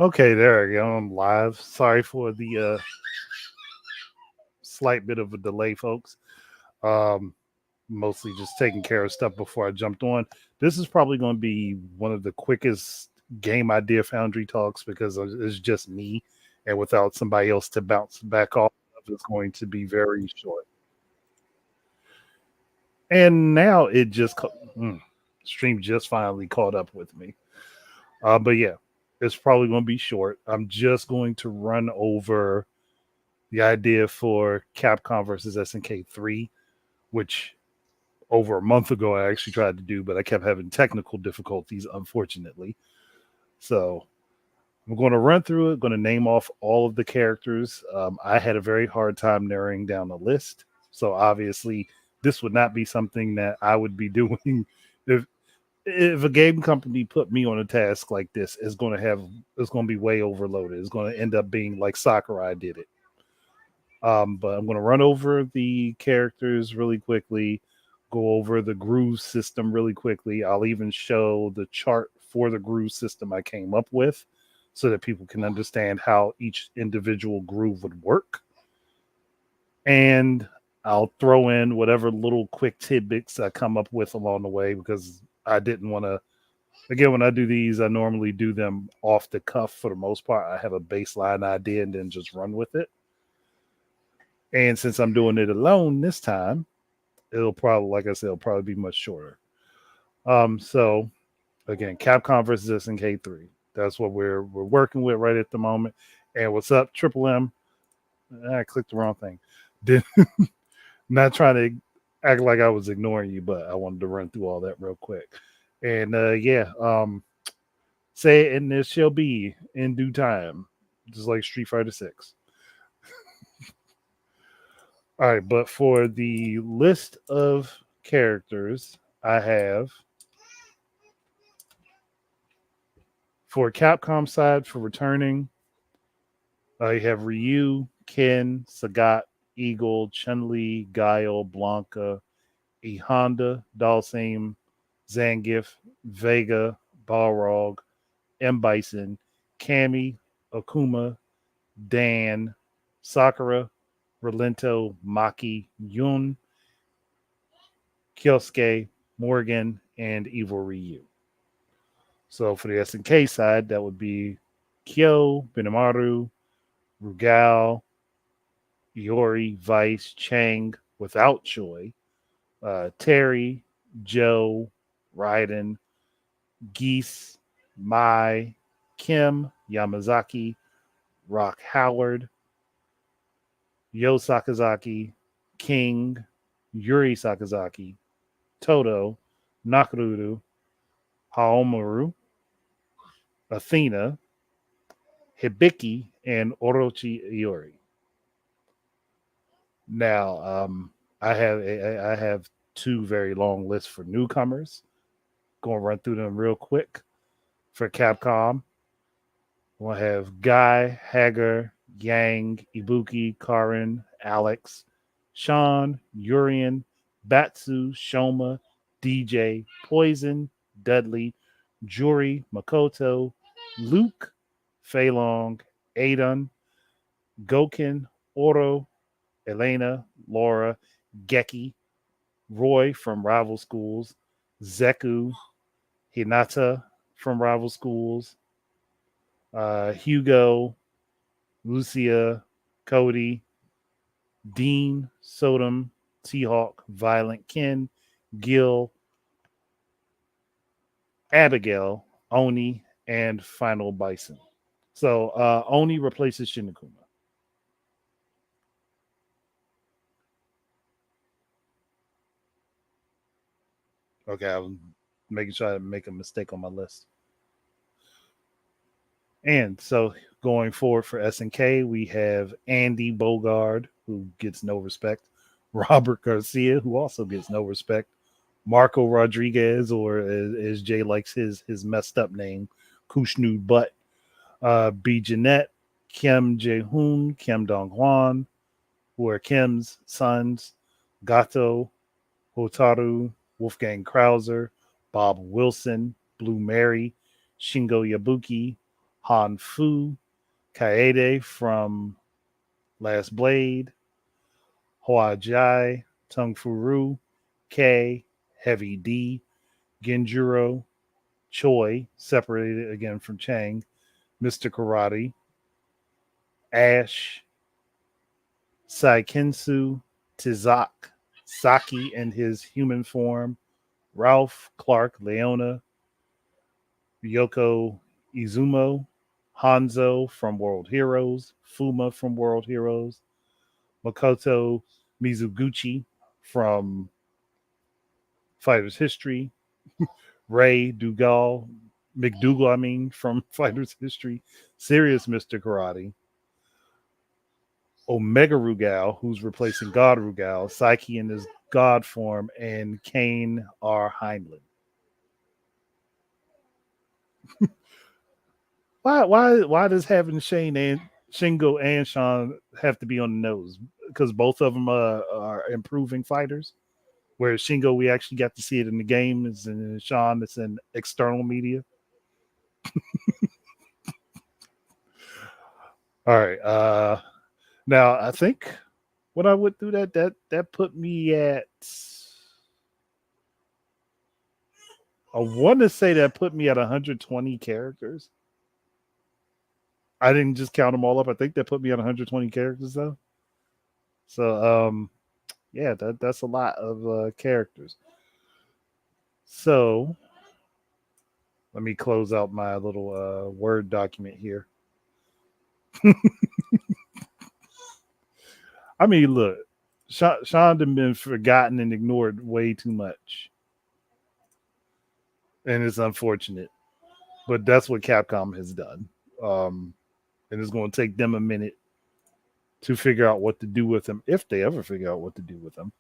Okay, there I go. I'm live. Sorry for the slight bit of a delay, folks. Um, Mostly just taking care of stuff before I jumped on. This is probably going to be one of the quickest game idea Foundry talks because it's just me, and without somebody else to bounce back off of, it's going to be very short. And now it just stream just finally caught up with me. But yeah, it's probably going to be short. I'm just going to run over the idea for Capcom versus SNK 3, which over a month ago I actually tried to do, but I kept having technical difficulties, unfortunately. So I'm going to run through it, going to name off all of the characters. I had a very hard time narrowing down the list. So obviously, this would not be something that I would be doing if a game company put me on a task like this. It's going to be way overloaded. It's going to end up being like Sakurai did it. But I'm going to run over the characters really quickly, go over the groove system really quickly. I'll even show the chart for the groove system I came up with so that people can understand how each individual groove would work. And I'll throw in whatever little quick tidbits I come up with along the way because I didn't want to. Again, when I do these, I normally do them off the cuff for the most part. I have a baseline idea and then just run with it. And since I'm doing it alone this time, it'll probably, like I said, it'll probably be much shorter. So again, Capcom versus SNK3. That's what we're working with right at the moment. And what's up, Triple M? I clicked the wrong thing. Did not trying to act like I was ignoring you, but I wanted to run through all that real quick. And yeah, say it and this shall be in due time, just like Street Fighter 6. All right, but for the list of characters, I have for Capcom side for returning, you have Ryu, Ken, Sagat, Eagle, Chun Li, Guile, Blanca, E Honda, Dalsame, Zangief, Vega, Balrog, M Bison, Cammy, Akuma, Dan, Sakura, Relento, Maki, Yun, Kyosuke, Morgan, and Evil Ryu. So for the SNK side, that would be Kyo, Benimaru, Rugal, Iori, Vice, Chang without Choi, Terry, Joe, Raiden, Geese, Mai, Kim, Yamazaki, Rock Howard, Yo Sakazaki, King, Yuri Sakazaki, Toto, Nakaruru, Haomaru, Athena, Hibiki, and Orochi Iori. Now, I have two very long lists for newcomers. Going to run through them real quick. For Capcom, we'll have Guy, Hager, Yang, Ibuki, Karin, Alex, Sean, Urian, Batsu, Shoma, DJ, Poison, Dudley, Juri, Makoto, Luke, Fei Long, Adon, Gokin, Oro, Elena, Laura, Geki, Roy from Rival Schools, Zeku, Hinata from Rival Schools, Hugo, Lucia, Cody, Dean, Sodom, T Hawk, Violent Ken, Gil, Abigail, Oni, and Final Bison. So Oni replaces Shiniguma. Okay, I was making sure I didn't make a mistake on my list. And so going forward for SNK, we have Andy Bogard, who gets no respect, Robert Garcia, who also gets no respect, Marco Rodriguez, or as Jay likes his messed up name, Kushnu Butt, B. Jeanette, Kim Jae Hoon, Kim Dong Hwan, who are Kim's sons, Gato, Hotaru, Wolfgang Krauser, Bob Wilson, Blue Mary, Shingo Yabuki, Han Fu, Kaede from Last Blade, Hoa Jai, Tung Furu, K, Heavy D, Genjuro, Choi, separated again from Chang, Mr. Karate, Ash, Saikensu, Tizak, Saki in his human form, Ralph, Clark, Leona, Yoko Izumo, Hanzo from World Heroes, Fuma from World Heroes, Makoto Mizuguchi from Fighter's History, Ray Dugal, McDougal, from Fighter's History, Serious Mr. Karate, Omega Rugal, who's replacing God Rugal, Psyche in his God form, and Kane R. Heinlein. Why does having Shane and Shingo and Sean have to be on the nose? Because both of them are improving fighters. Whereas Shingo, we actually got to see it in the game, and Sean, it's in external media. All right. Now I think when I went through that put me at. I want to say that put me at 120 characters. I didn't just count them all up. I think that put me at 120 characters though. So yeah, that's a lot of characters. So let me close out my little Word document here. I mean, look, Sean had been forgotten and ignored way too much, and it's unfortunate. But that's what Capcom has done, and it's going to take them a minute to figure out what to do with him, if they ever figure out what to do with him.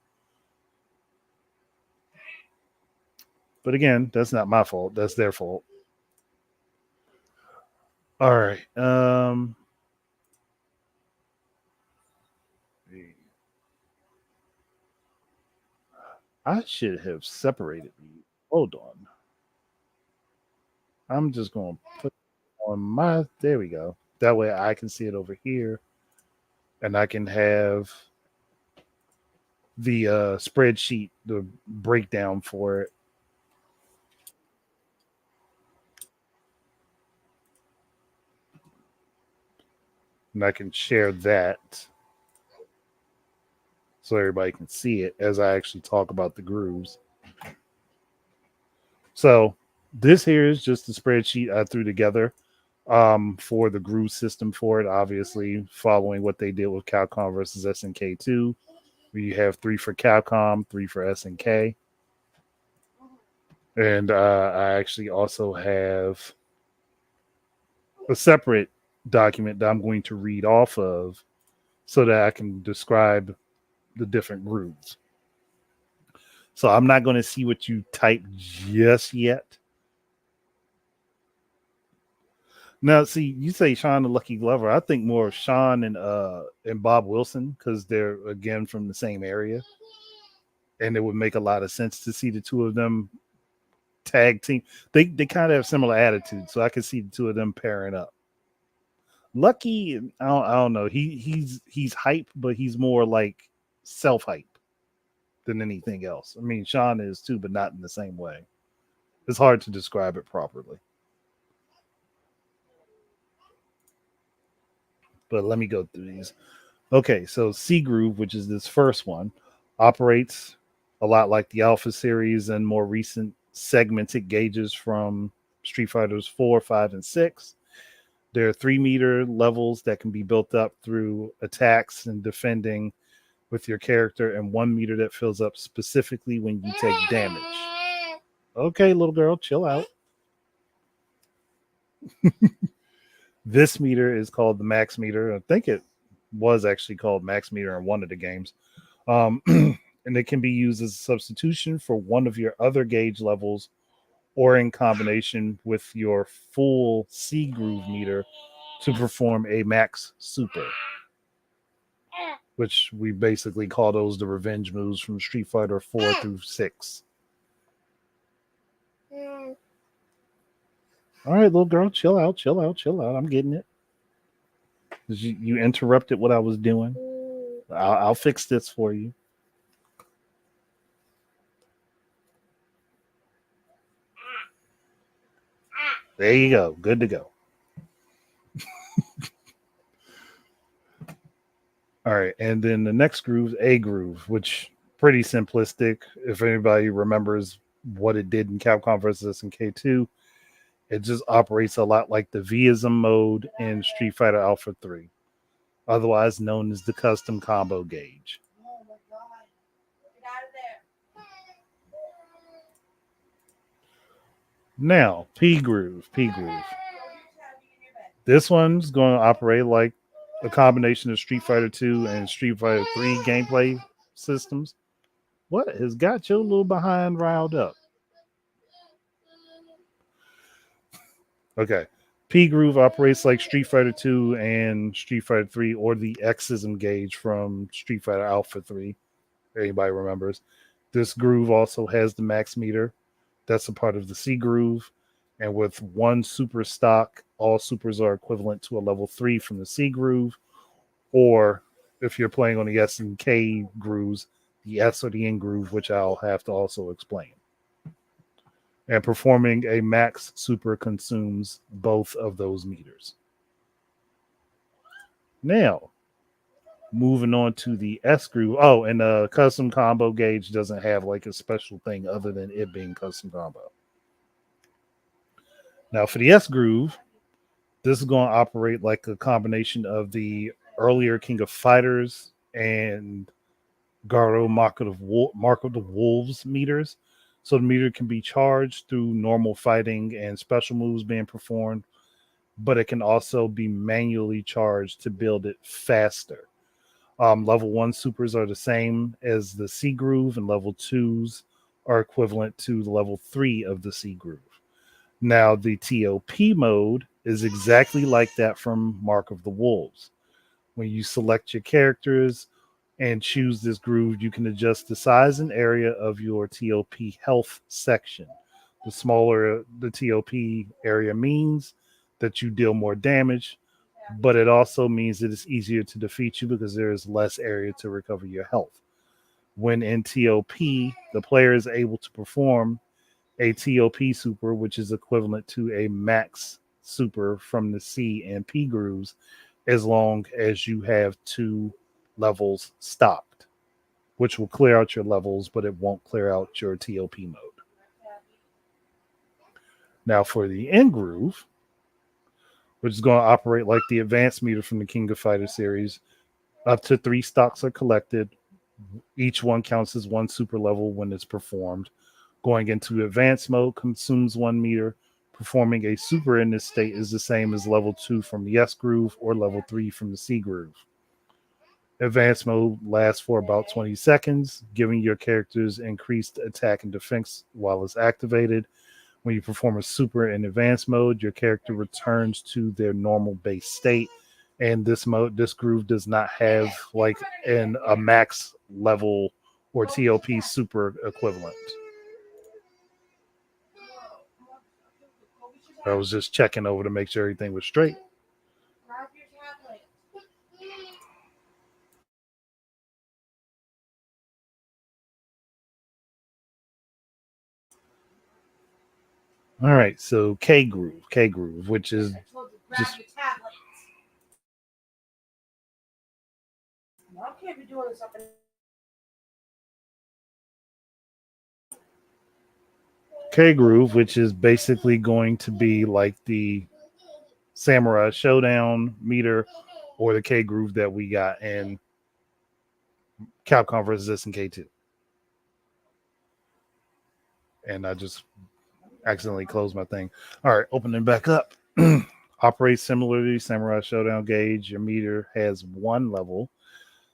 But again, that's not my fault. That's their fault. All right. I should have separated these. Hold on. I'm just going to put on my. There we go. That way I can see it over here, and I can have the spreadsheet, the breakdown for it. And I can share that so everybody can see it as I actually talk about the grooves. So this here is just the spreadsheet I threw together for the groove system for it, obviously following what they did with Capcom versus SNK 2, where you have 3 for Capcom, 3 for SNK. And I actually also have a separate document that I'm going to read off of so that I can describe the different grooves. So I'm not going to see what you type just yet. Now, see, you say Sean the Lucky Glover. I think more of Sean and Bob Wilson because they're again from the same area, and it would make a lot of sense to see the two of them tag team. They kind of have similar attitudes, so I can see the two of them pairing up. Lucky, I don't know. He's hype, but he's more like self hype than anything else. I mean, Sean is too, but not in the same way. It's hard to describe it properly. But let me go through these. Okay, so C Groove, which is this first one, operates a lot like the Alpha series and more recent segmented gauges from Street Fighters 4, 5, and 6. There are 3-meter levels that can be built up through attacks and defending with your character, and 1 meter that fills up specifically when you take damage. Okay, little girl, chill out. This meter is called the max meter. I think it was actually called max meter in one of the games. And it can be used as a substitution for one of your other gauge levels or in combination with your full C groove meter to perform a max super, which we basically call those the revenge moves from Street Fighter 4 through 6. All right, little girl, chill out, chill out, chill out. I'm getting it. You interrupted what I was doing. I'll fix this for you. There you go. Good to go. All right, and then the next groove, A groove, which pretty simplistic. If anybody remembers what it did in Capcom versus SNK 2, it just operates a lot like the Vism mode in Street Fighter Alpha 3, otherwise known as the custom combo gauge. Now, P groove, P groove. This one's going to operate like a combination of Street Fighter 2 and Street Fighter 3 gameplay systems. What has got your little behind riled up? Okay. P Groove operates like Street Fighter 2 and Street Fighter 3, or the Xism gauge from Street Fighter Alpha 3. Anybody remembers. This groove also has the max meter. That's a part of the C groove. And with one super stock, all supers are equivalent to a level 3 from the C groove. Or if you're playing on the S and K grooves, the S or the N groove, which I'll have to also explain. And performing a max super consumes both of those meters. Now, moving on to the S groove. Oh, and the custom combo gauge doesn't have like a special thing other than it being custom combo. Now, for the S groove, this is going to operate like a combination of the earlier King of Fighters and Garo Mark of the Wolves meters. So the meter can be charged through normal fighting and special moves being performed, but it can also be manually charged to build it faster. Level 1 supers are the same as the C groove, and level 2s are equivalent to the level 3 of the C groove. Now, the TOP mode is exactly like that from Mark of the Wolves. When you select your characters and choose this groove, you can adjust the size and area of your TOP health section. The smaller the TOP area means that you deal more damage, but it also means that it's easier to defeat you because there is less area to recover your health. When in TOP, the player is able to perform a TOP super, which is equivalent to a max super from the C and P grooves, as long as you have 2 levels stocked, which will clear out your levels, but it won't clear out your TOP mode. Now, for the N groove, which is going to operate like the advanced meter from the King of Fighters series, up to 3 stocks are collected. Each one counts as 1 super level when it's performed. Going into advanced mode consumes 1 meter. Performing a super in this state is the same as level 2 from the S groove or level 3 from the C groove. Advanced mode lasts for about 20 seconds, giving your characters increased attack and defense while it's activated. When you perform a super in advanced mode, your character returns to their normal base state. And this groove does not have like a max level or TOP super equivalent. I was just checking over to make sure everything was straight. All right, so K groove, which is just K groove, which is basically going to be like the Samurai Showdown meter or the K groove that we got in Capcom versus SNK 2. And I just accidentally closed my thing. All right, opening back up. Operates similarly, Samurai Showdown gauge. Your meter has 1 level,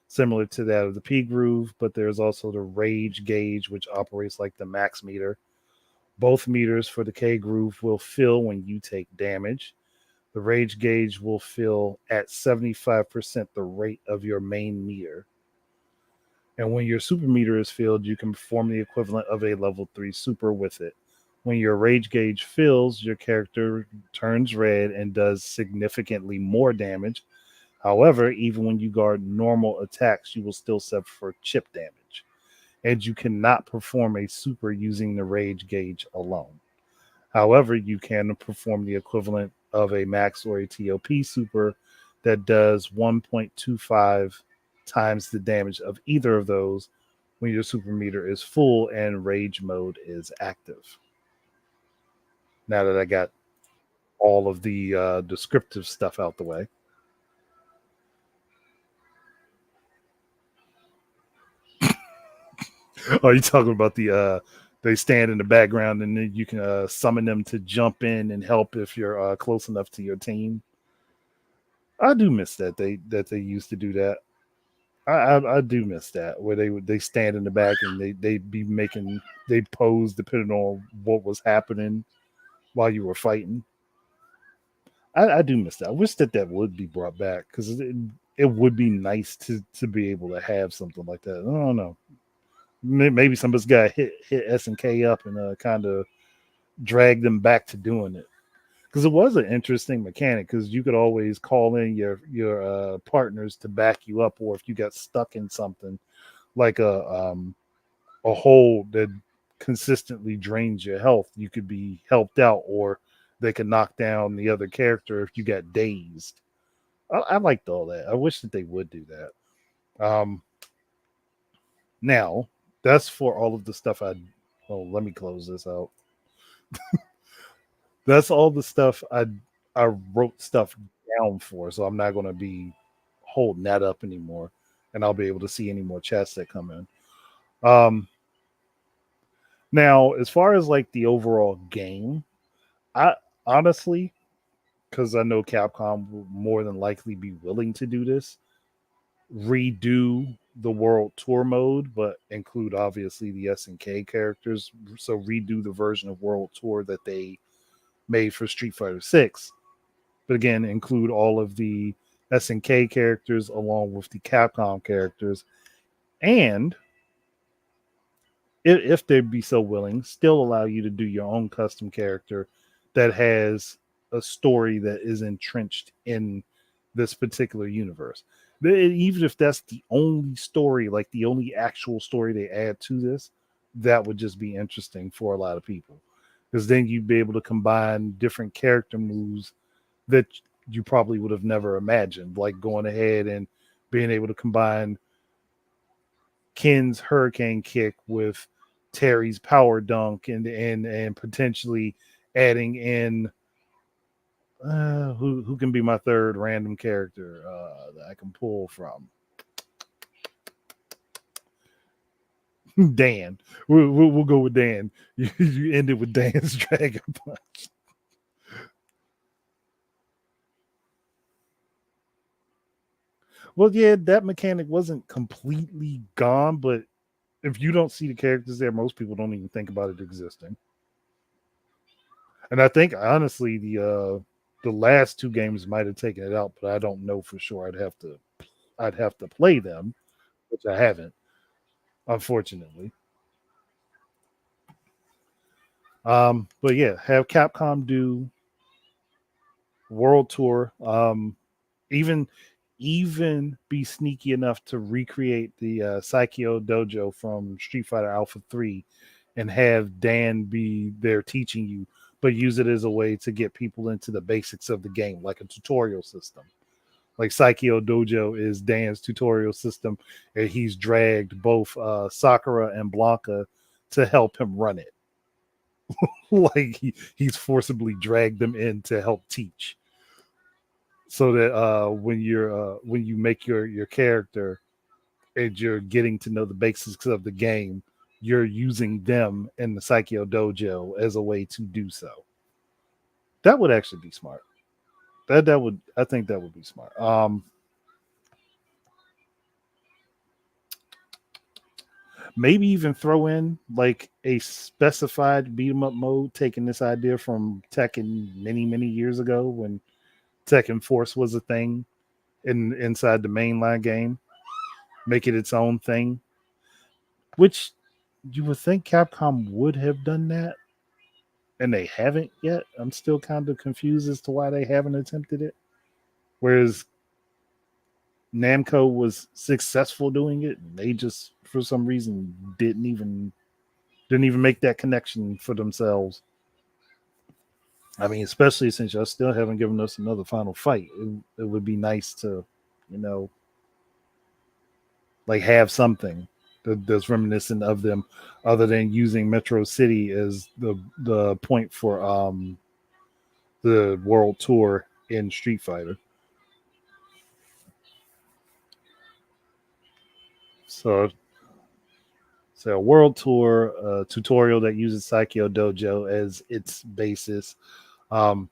similar to that of the P groove, but there's also the Rage gauge, which operates like the max meter. Both meters for the K groove will fill when you take damage. The Rage gauge will fill at 75% the rate of your main meter. And when your super meter is filled, you can perform the equivalent of a level 3 super with it. When your rage gauge fills, your character turns red and does significantly more damage. However, even when you guard normal attacks, you will still suffer for chip damage, and you cannot perform a super using the rage gauge alone. However, you can perform the equivalent of a max or a TOP super that does 1.25 times the damage of either of those when your super meter is full and rage mode is active. Now that I got all of the descriptive stuff out the way. Are you talking about the they stand in the background and then you can summon them to jump in and help if you're close enough to your team? I do miss that they used to do that. I do miss that where they stand in the back and they be making they pose depending on what was happening while you were fighting. I do miss that. I wish that would be brought back because it would be nice to be able to have something like that. I don't know. Maybe somebody's got hit SNK up and kind of drag them back to doing it because it was an interesting mechanic because you could always call in your partners to back you up, or if you got stuck in something like a hole that consistently drains your health, you could be helped out, or they could knock down the other character if you got dazed. I liked all that. I wish that they would do that. Now that's for all of the stuff I. Oh, let me close this out. That's all the stuff I wrote stuff down for, so I'm not going to be holding that up anymore, and I'll be able to see any more chats that come in. Now, as far as like the overall game, I honestly, because I know Capcom will more than likely be willing to do this, redo the world tour mode, but include obviously the SNK characters. So redo the version of world tour that they made for Street Fighter 6, but again, include all of the SNK characters along with the Capcom characters, and if they'd be so willing, still allow you to do your own custom character that has a story that is entrenched in this particular universe. Even if that's the only story, like the only actual story they add to this, that would just be interesting for a lot of people. Because then you'd be able to combine different character moves that you probably would have never imagined, like going ahead and being able to combine Ken's hurricane kick with Terry's power dunk and potentially adding in who can be my third random character that I can pull from. Dan. We'll go with Dan. You ended with Dan's Dragon Punch. Well, yeah, that mechanic wasn't completely gone, but if you don't see the characters there, most people don't even think about it existing. And I think honestly, the last two games might have taken it out, but I don't know for sure. I'd have to play them, which I haven't, unfortunately. But yeah, have Capcom do World Tour. Even even be sneaky enough to recreate the Psycho Dojo from Street Fighter Alpha 3 and have Dan be there teaching you, but use it as a way to get people into the basics of the game, like a tutorial system. Like Psycho Dojo is Dan's tutorial system, and he's dragged both Sakura and Blanca to help him run it. Like he's forcibly dragged them in to help teach, so that when you make your character and you're getting to know the basics of the game, you're using them in the Psycho Dojo as a way to do so. That would actually be smart. That would I think that would be smart. Maybe even throw in like a specified beat 'em up mode, taking this idea from Tekken many years ago when Tekken Force was a thing inside the mainline game. Make it its own thing, which you would think Capcom would have done that. and they haven't yet. I'm still kind of confused as to why they haven't attempted it. Whereas Namco was successful doing it, and they just for some reason didn't even make that connection for themselves. I mean, especially since y'all still haven't given us another final fight, it would be nice to, you know, like have something that's reminiscent of them, other than using Metro City as the point for the world tour in Street Fighter. So, so a world tour tutorial that uses Saikyo Dojo as its basis. Um,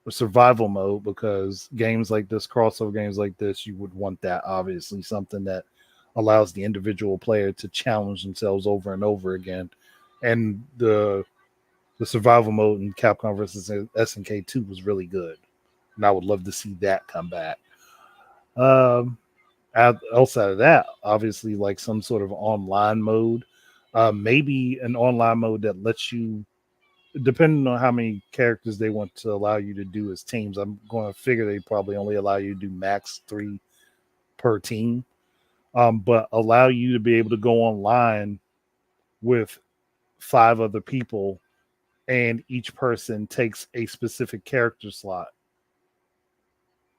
Survival mode, because games like this, crossover games like this, you would want that, obviously something that allows the individual player to challenge themselves over and over again. And the survival mode in Capcom versus SNK 2 was really good, and I would love to see that come back. um Outside of that, obviously, like some sort of online mode, maybe an online mode that lets you, depending on how many characters they want to allow you to do as teams. I'm going to figure they probably only allow you to do max 3 per team, but allow you to be able to go online with 5 other people, and each person takes a specific character slot.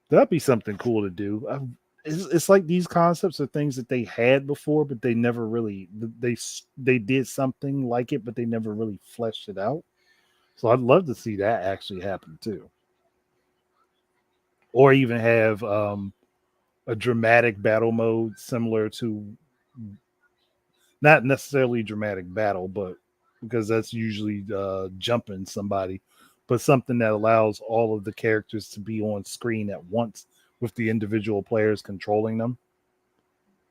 That'd be something cool to do. It's like these concepts are things that they had before, but they never really they did something like it, but they never really fleshed it out. So I'd love to see that actually happen too, or even have a dramatic battle mode similar to, not necessarily dramatic battle, but because that's usually jumping somebody, but something that allows all of the characters to be on screen at once with the individual players controlling them.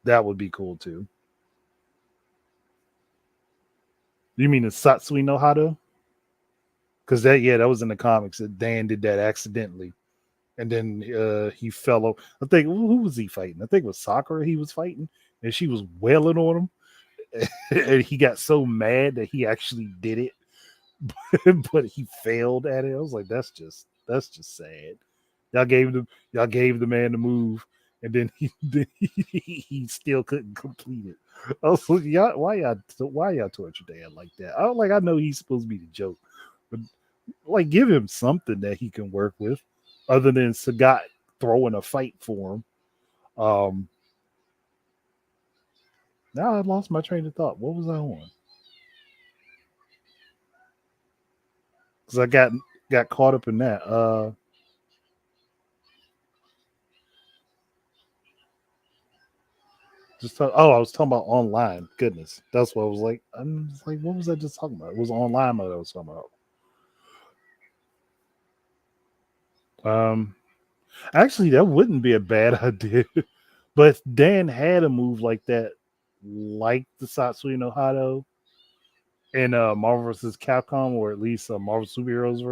That would be cool too. You mean the Satsui no Hado? Because that, yeah, that was in the comics. That Dan did that accidentally, and then he fell over. I think, who was he fighting? I think it was Sakura he was fighting, and she was wailing on him, and he got so mad that he actually did it, but he failed at it. I was like, that's just sad. Y'all gave the man the move, and then he still couldn't complete it. I was like, why y'all torture Dan like that? I know he's supposed to be the joke, but like give him something that he can work with, other than Sagat throwing a fight for him. Um, Now I lost my train of thought. What was I on? Because I got caught up in that. I was talking about online. Goodness, that's what I was like. I'm just like, what was I just talking about? It was online mode I was talking about. Um, Actually, that wouldn't be a bad idea. But if Dan had a move like that, like the Satsui no Hado in Marvel vs. Capcom, or at least Marvel Superheroes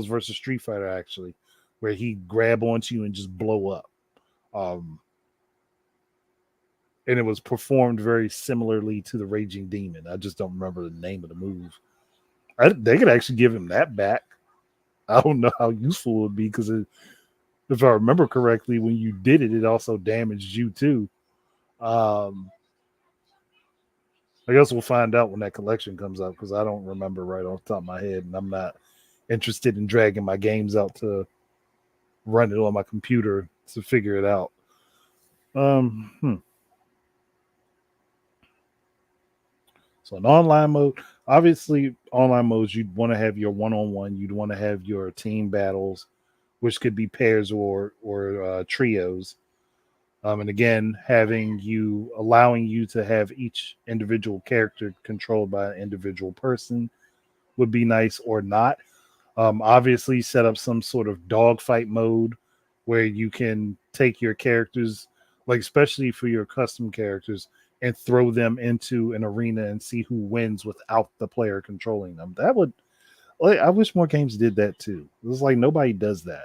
versus Street Fighter, actually, where he grab onto you and just blow up. Um, and it was performed very similarly to the Raging Demon. I just don't remember the name of the move. They could actually give him that back. I don't know how useful it would be, because if I remember correctly, when you did it, it also damaged you too. Um, I guess we'll find out when that collection comes out, because I don't remember right off the top of my head, and I'm not interested in dragging my games out to run it on my computer to figure it out. Um, hmm. So an online mode, obviously, online modes, you'd want to have your one-on-one, you'd want to have your team battles, which could be pairs or trios. And again, allowing you to have each individual character controlled by an individual person would be nice, or not. Obviously, set up some sort of dogfight mode where you can take your characters, like especially for your custom characters, and throw them into an arena and see who wins without the player controlling them. That would, like, I wish more games did that too. It's like nobody does that.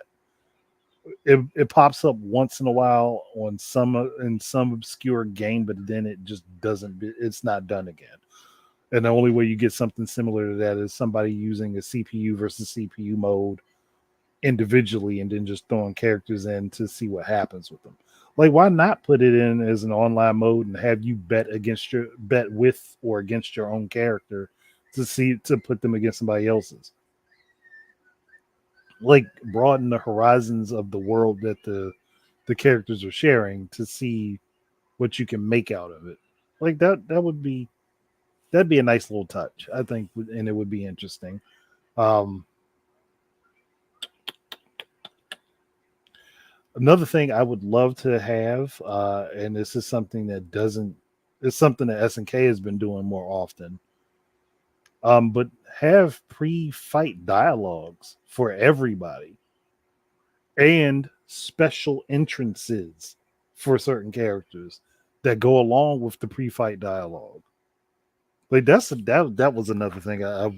It pops up once in a while on some in some obscure game, but then it just doesn't. It's not done again. And the only way you get something similar to that is somebody using a CPU versus CPU mode individually and then just throwing characters in to see what happens with them. Like, why not put it in as an online mode and have you bet with or against your own character to put them against somebody else's? Like, broaden the horizons of the world that the characters are sharing to see what you can make out of it. Like that'd be a nice little touch, I think, and it would be interesting. Um, Another thing I would love to have, and this is something that doesn't, it's something that SNK has been doing more often, but have pre-fight dialogues for everybody and special entrances for certain characters that go along with the pre-fight dialogue. Like that was another thing I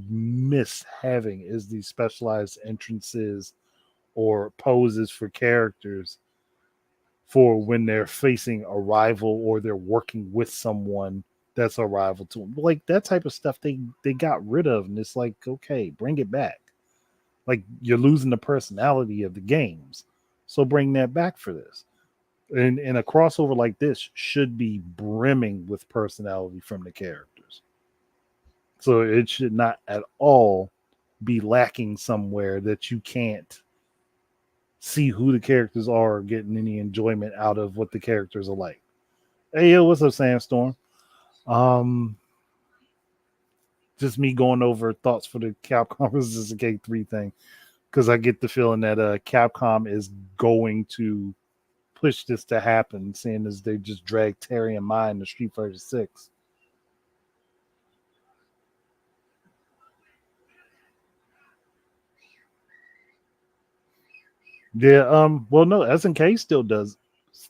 miss having is these specialized entrances or poses for characters for when they're facing a rival or they're working with someone that's a rival to them. Like that type of stuff they got rid of, and it's like, okay, bring it back. Like you're losing the personality of the games, so bring that back for this. And a crossover like this should be brimming with personality from the characters. So it should not at all be lacking somewhere that you can't see who the characters are or getting any enjoyment out of what the characters are like. Hey yo, what's up, Sandstorm? Um just me going over thoughts for the Capcom vs. the K3 thing. Because I get the feeling that Capcom is going to push this to happen, seeing as they just dragged Terry and Mai into Street Fighter 6. Yeah, well no, SNK still does.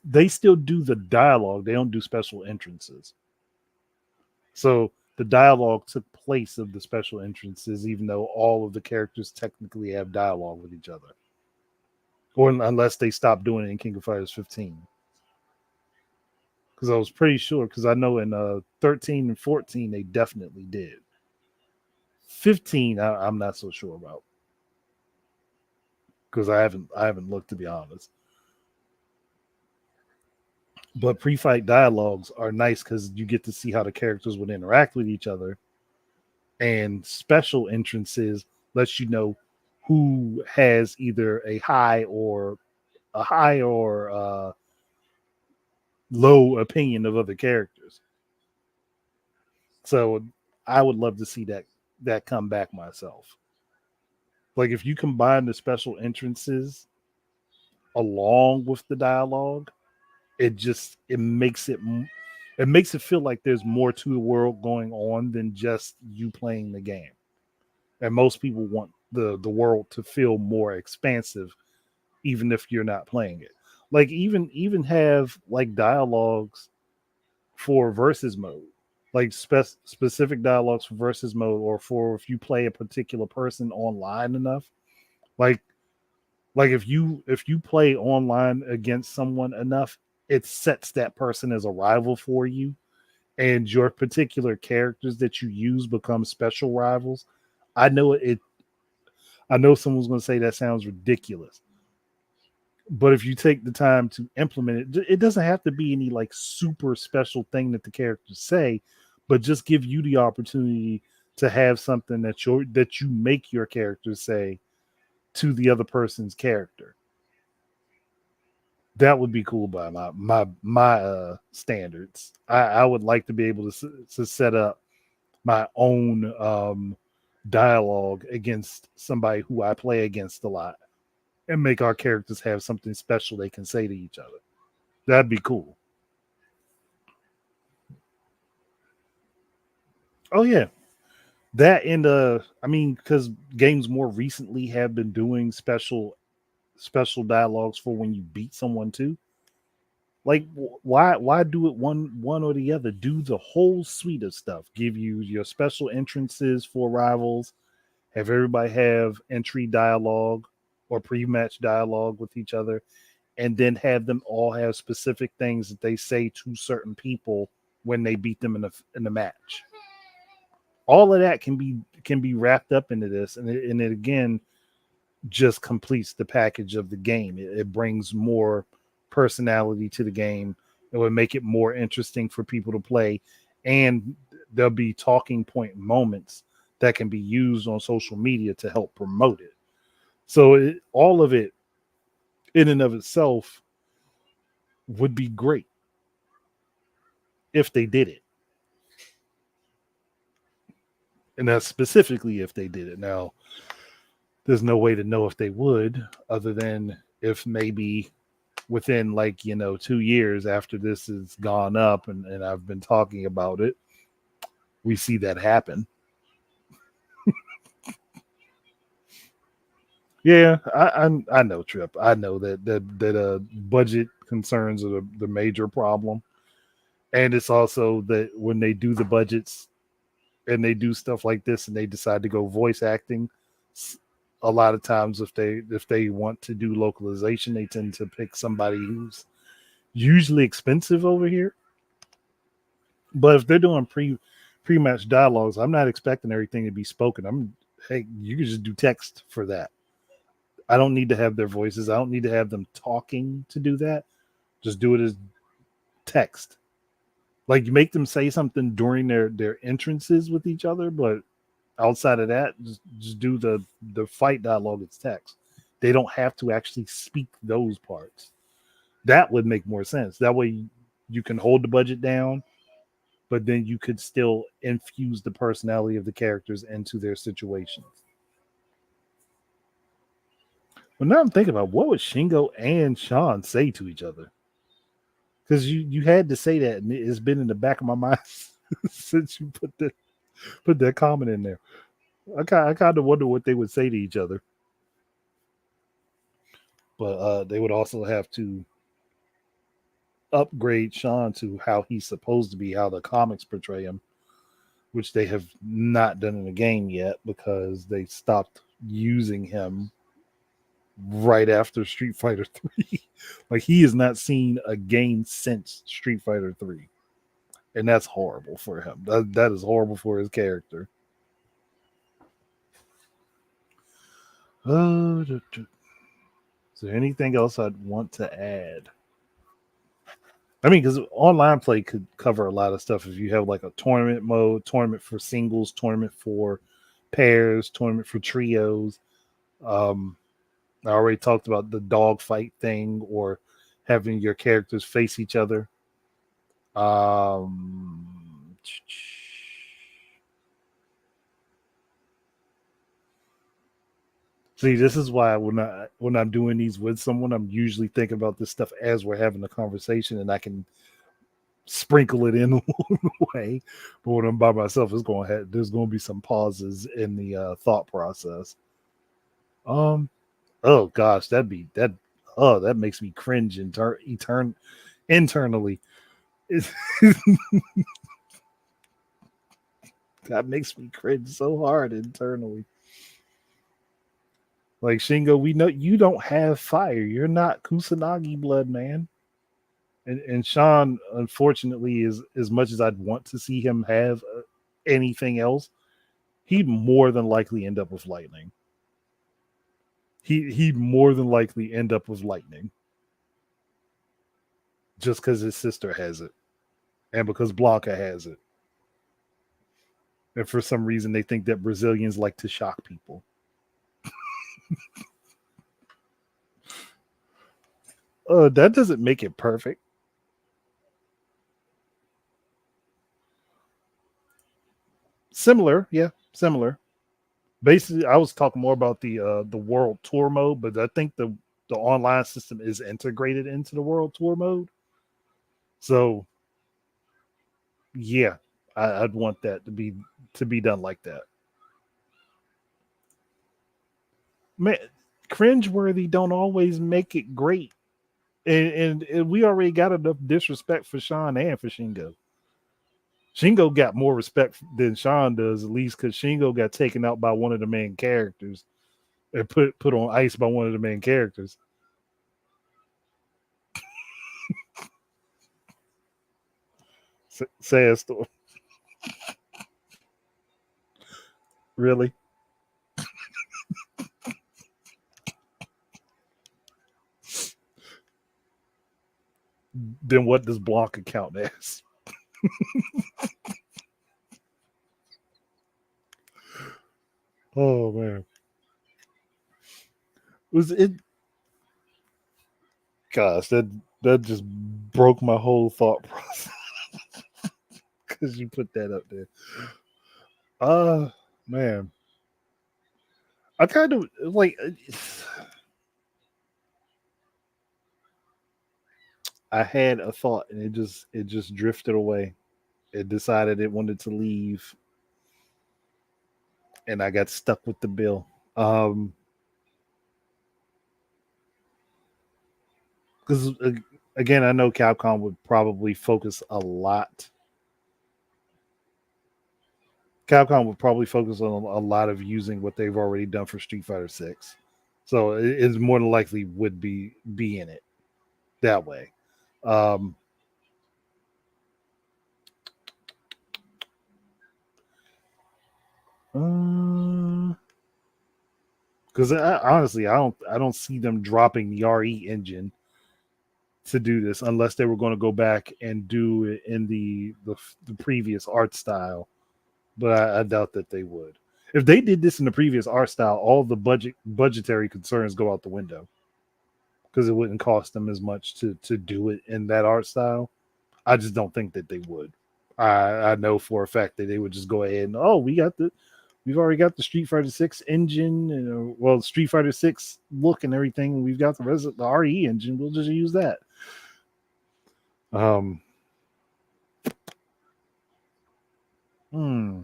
They still do the dialogue. They don't do special entrances. So the dialogue took place of the special entrances, even though all of the characters technically have dialogue with each other. Or unless they stop doing it in King of Fighters 15. Because I was pretty sure, because I know in 13 and 14 they definitely did. 15, I'm not so sure about because I haven't looked, to be honest. But pre-fight dialogues are nice because you get to see how the characters would interact with each other, and special entrances lets you know who has either a high or low opinion of other characters. So I would love to see that come back myself. Like if you combine the special entrances along with the dialogue, it just it makes it feel like there's more to the world going on than just you playing the game. And most people want the world to feel more expansive even if you're not playing it. Like even have like dialogues for versus mode, like specific dialogues for versus mode, or for if you play a particular person online enough. Like if you play online against someone enough, it sets that person as a rival for you, and your particular characters that you use become special rivals. I know it. I know someone's going to say that sounds ridiculous, but if you take the time to implement it, it doesn't have to be any like super special thing that the characters say, but just give you the opportunity to have something that you make your characters say to the other person's character. That would be cool by my standards. I would like to be able to set up my own dialogue against somebody who I play against a lot and make our characters have something special they can say to each other. That'd be cool. Oh yeah, that and I mean, because games more recently have been doing special dialogues for when you beat someone too. Like, why do it one or the other? Do the whole suite of stuff. Give you your special entrances for rivals. Have everybody have entry dialogue or pre-match dialogue with each other, and then have them all have specific things that they say to certain people when they beat them in the match. All of that can be wrapped up into this, and it again just completes the package of the game. It brings more personality to the game. It would make it more interesting for people to play, and there'll be talking point moments that can be used on social media to help promote it. So all of it, in and of itself, would be great if they did it, and that's specifically if they did it. Now, there's no way to know if they would, other than if maybe within, like, 2 years after this has gone up and I've been talking about it, we see that happen. Yeah, I know, Trip. I know that budget concerns are the major problem, and it's also that when they do the budgets and they do stuff like this and they decide to go voice acting, a lot of times if they want to do localization, they tend to pick somebody who's usually expensive over here. But if they're doing pre-match dialogues, I'm not expecting everything to be spoken. Hey, you can just do text for that. I don't need to have their voices. I don't need to have them talking to do that. Just do it as text. Like, you make them say something during their entrances with each other, but outside of that, just do the fight dialogue as text. They don't have to actually speak those parts. That would make more sense. That way you can hold the budget down, but then you could still infuse the personality of the characters into their situations. Well, now I'm thinking about what would Shingo and Sean say to each other, because you had to say that, and it's been in the back of my mind since you put that comment in there. I kind of wonder what they would say to each other, but they would also have to upgrade Sean to how he's supposed to be, how the comics portray him, which they have not done in the game yet because they stopped using him right after Street Fighter 3. Like, he has not seen a game since Street Fighter 3. And that's horrible for him. That is horrible for his character. Is there anything else I'd want to add? I mean, because online play could cover a lot of stuff. If you have like a tournament mode, tournament for singles, tournament for pairs, tournament for trios. Um, I already talked about the dog fight thing, or having your characters face each other. Um, See, this is why when I'm doing these with someone, I'm usually thinking about this stuff as we're having a conversation, and I can sprinkle it in along the way. But when I'm by myself, there's going to be some pauses in the thought process. Um, oh gosh, that. Oh, that makes me cringe internally. That makes me cringe so hard internally. Like, Shingo, we know you don't have fire. You're not Kusanagi blood, man. And Sean, unfortunately, is as much as I'd want to see him have anything else, he'd more than likely end up with lightning. He'd more than likely end up with lightning, just because his sister has it, and because Blanca has it, and for some reason they think that Brazilians like to shock people. That doesn't make it perfect. Similar, yeah, similar. Basically, I was talking more about the world tour mode, but I think the online system is integrated into the world tour mode. So yeah, I'd want that to be done like that. Man, cringeworthy don't always make it great, and we already got enough disrespect for Sean and for Shingo. Shingo got more respect than Sean does, at least because Shingo got taken out by one of the main characters and put on ice by one of the main characters. Sad story. Really? Then what does Blanca count as? Oh man, was it? Gosh, that just broke my whole thought process because you put that up there. Uh man, I kind of like. I had a thought and it just drifted away. It decided it wanted to leave, and I got stuck with the bill. Um, because again, I know Capcom would probably focus a lot. Capcom would probably focus on a lot of using what they've already done for Street Fighter Six, so it more than likely would be in it that way. Um, because honestly, I don't see them dropping the RE engine to do this unless they were going to go back and do it in the previous art style. But I doubt that they would. If they did this in the previous art style, all the budgetary concerns go out the window because it wouldn't cost them as much to do it in that art style. I just don't think that they would. I know for a fact that they would just go ahead and we've already got the Street Fighter Six engine, well, Street Fighter Six look and everything. We've got the rest of the RE engine. We'll just use that. Um, hmm.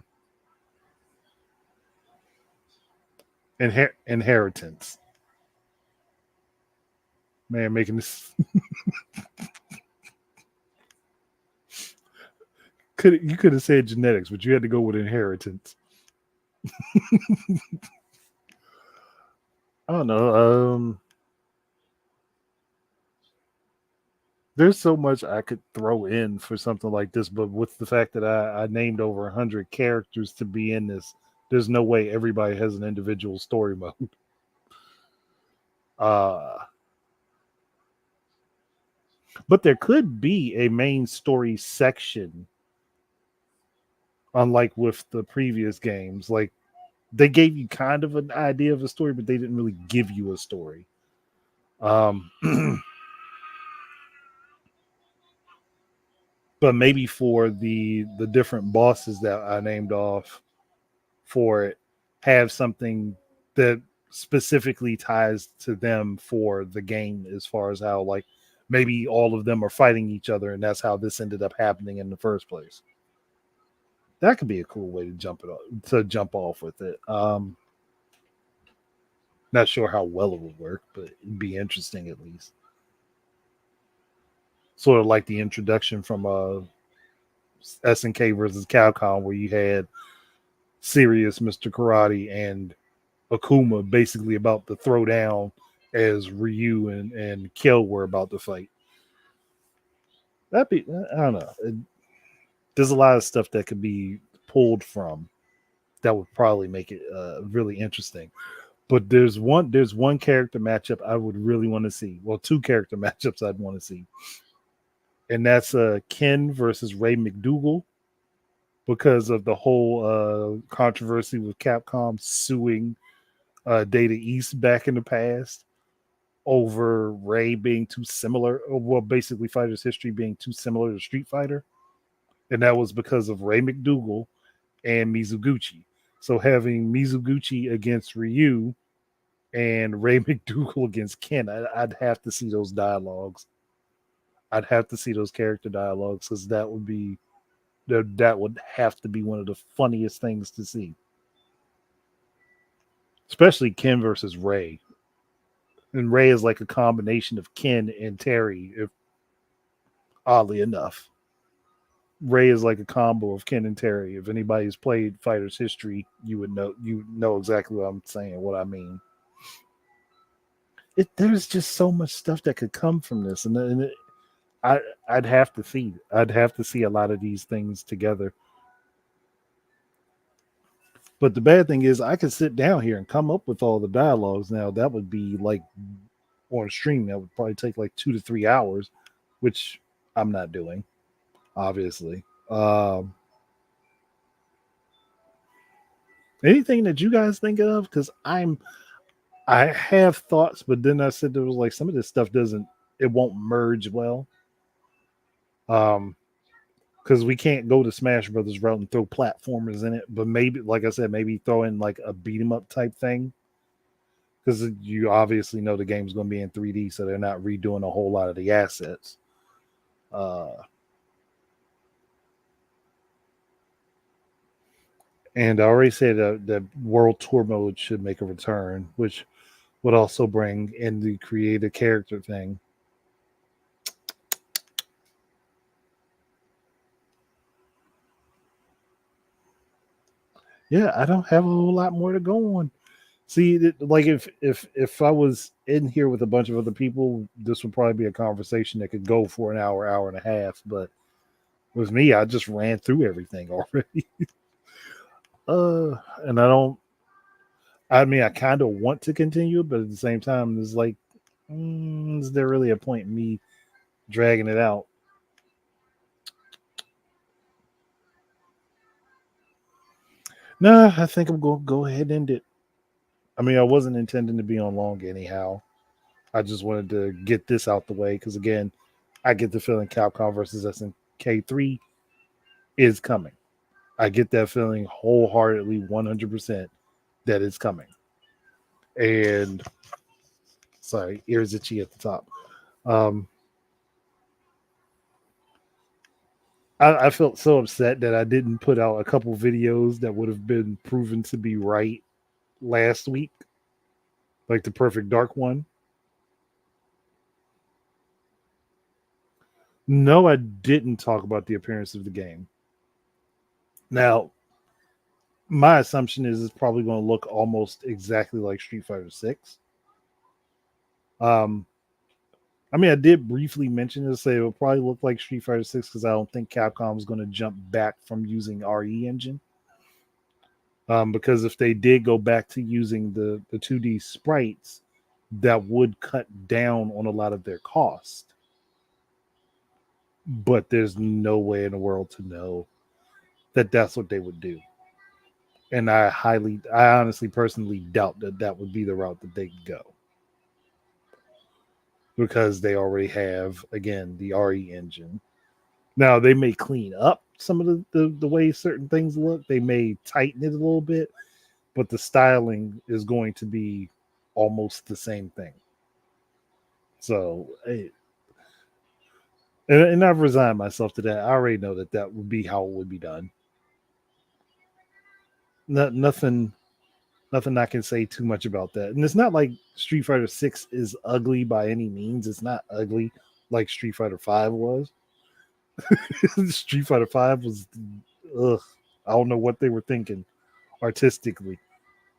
Inheritance. Man, making this could have said genetics, but you had to go with inheritance. I don't know. There's so much I could throw in for something like this, but with the fact that I named over 100 characters to be in this, there's no way everybody has an individual story mode. Uh, but there could be a main story section, unlike with the previous games. Like they gave you kind of an idea of a story, but they didn't really give you a story. Um, but maybe for the different bosses that I named off for it, have something that specifically ties to them for the game, as far as how like maybe all of them are fighting each other, and that's how this ended up happening in the first place. That could be a cool way to jump off with it. Not sure how well it would work, but it'd be interesting at least. Sort of like the introduction from SNK versus Capcom, where you had Serious Mr. Karate and Akuma basically about to throw down as Ryu and Kill were about to fight. That'd be, I don't know. There's a lot of stuff that could be pulled from that would probably make it really interesting. But there's one character matchup I would really want to see. Well, two character matchups I'd want to see, and that's Ken versus Ray McDougal, because of the whole controversy with Capcom suing Data East back in the past over Ray being too similar, well, basically Fighter's history being too similar to Street Fighter, and that was because of Ray McDougal and Mizuguchi. So having Mizuguchi against Ryu and Ray McDougal against Ken, I'd have to see those dialogues. I'd have to see those character dialogues because that would have to be one of the funniest things to see, especially Ken versus Ray. And Ray is like a combination of Ken and Terry, if oddly enough. Ray is like a combo of Ken and Terry. If anybody's played Fighter's history, you know exactly what I'm saying, what I mean. There's just so much stuff that could come from this, I I'd have to see a lot of these things together. But the bad thing is, I could sit down here and come up with all the dialogues. Now that would be like on stream. That would probably take like 2 to 3 hours, which I'm not doing, obviously. Anything that you guys think of? Because I have thoughts, but then I said there was like some of this stuff it won't merge well. Because we can't go to Smash Brothers route and throw platformers in it, but maybe, like I said, maybe throw in like a beat 'em up type thing. Because you obviously know the game's going to be in 3D, so they're not redoing a whole lot of the assets. And I already said that World Tour mode should make a return, which would also bring in the create a character thing. Yeah, I don't have a whole lot more to go on. See, like if I was in here with a bunch of other people, this would probably be a conversation that could go for an hour, hour and a half. But with me, I just ran through everything already. And I don't. I mean, I kind of want to continue, but at the same time, it's like, is there really a point in me dragging it out? Nah, I think I'm going to go ahead and end it. I mean, I wasn't intending to be on long anyhow. I just wanted to get this out the way because, again, I get the feeling Capcom versus SNK 3 is coming. I get that feeling wholeheartedly, 100% that it's coming. And sorry, ears itchy at the top. Um, I felt so upset that I didn't put out a couple videos that would have been proven to be right last week, like the Perfect Dark one. No, I didn't talk about the appearance of the game. Now, my assumption is it's probably going to look almost exactly like Street Fighter 6. Um, I mean, I did briefly mention this, say it will probably look like Street Fighter 6 because I don't think Capcom is going to jump back from using RE engine. Because if they did go back to using the 2D sprites, that would cut down on a lot of their cost. But there's no way in the world to know that that's what they would do. And I honestly, personally doubt that that would be the route that they go. Because they already have, again, the RE engine. Now, they may clean up some of the way certain things look. They may tighten it a little bit, but the styling is going to be almost the same thing. So, and I've resigned myself to that. I already know that that would be how it would be done. Nothing I can say too much about that. And it's not like Street Fighter 6 is ugly by any means. It's not ugly like Street Fighter 5 was. Street Fighter 5 was, ugh, I don't know what they were thinking artistically.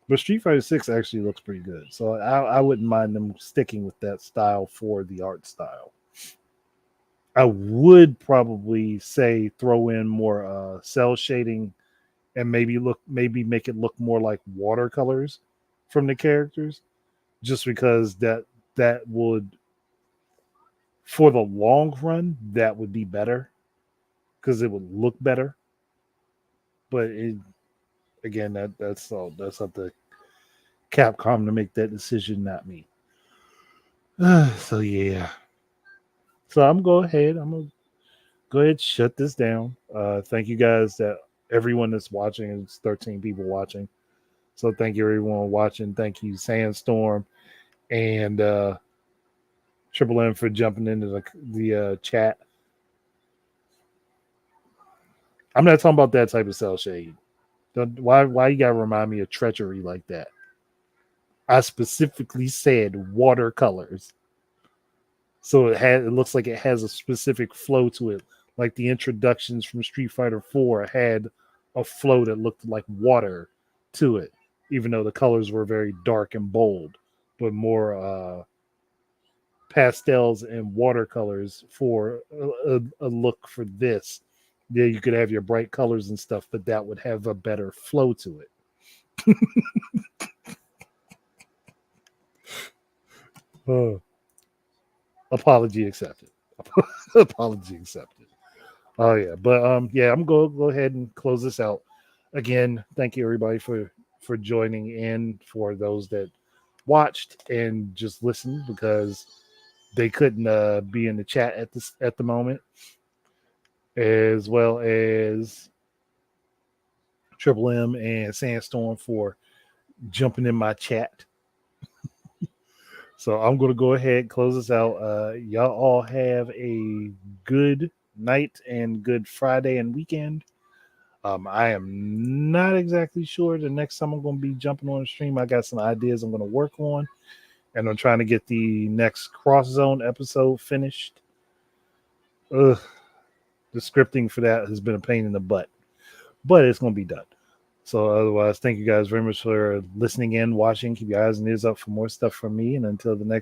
But Street Fighter 6 actually looks pretty good. So I wouldn't mind them sticking with that style for the art style. I would probably say throw in more cell shading and maybe make it look more like watercolors from the characters, just because that would, for the long run, that would be better because it would look better. But again, that's up to Capcom to make that decision, not me. So yeah. So I'm gonna go ahead and shut this down. Thank you guys that everyone that's watching. It's 13 people watching. So thank you everyone watching. Thank you Sandstorm and Triple M for jumping into the chat. I'm not talking about that type of cell shade. Why you gotta remind me of treachery like that? I specifically said watercolors. So it looks like it has a specific flow to it. Like the introductions from Street Fighter 4 had a flow that looked like water to it, even though the colors were very dark and bold, but more pastels and watercolors for a look for this. Yeah, you could have your bright colors and stuff, but that would have a better flow to it. Apology accepted. Apology accepted. Oh yeah, but yeah, I'm going to go ahead and close this out. Again, thank you everybody for joining in. For those that watched and just listened because they couldn't be in the chat at the moment, as well as Triple M and Sandstorm for jumping in my chat. So I'm going to go ahead and close this out. Y'all all have a good night and good Friday and weekend. I am not exactly sure the next time I'm going to be jumping on the stream. I got some ideas I'm going to work on, and I'm trying to get the next Cross Zone episode finished. The scripting for that has been a pain in the butt, but it's going to be done. So otherwise, thank you guys very much for listening in, watching. Keep your eyes and ears up for more stuff from me. And until the next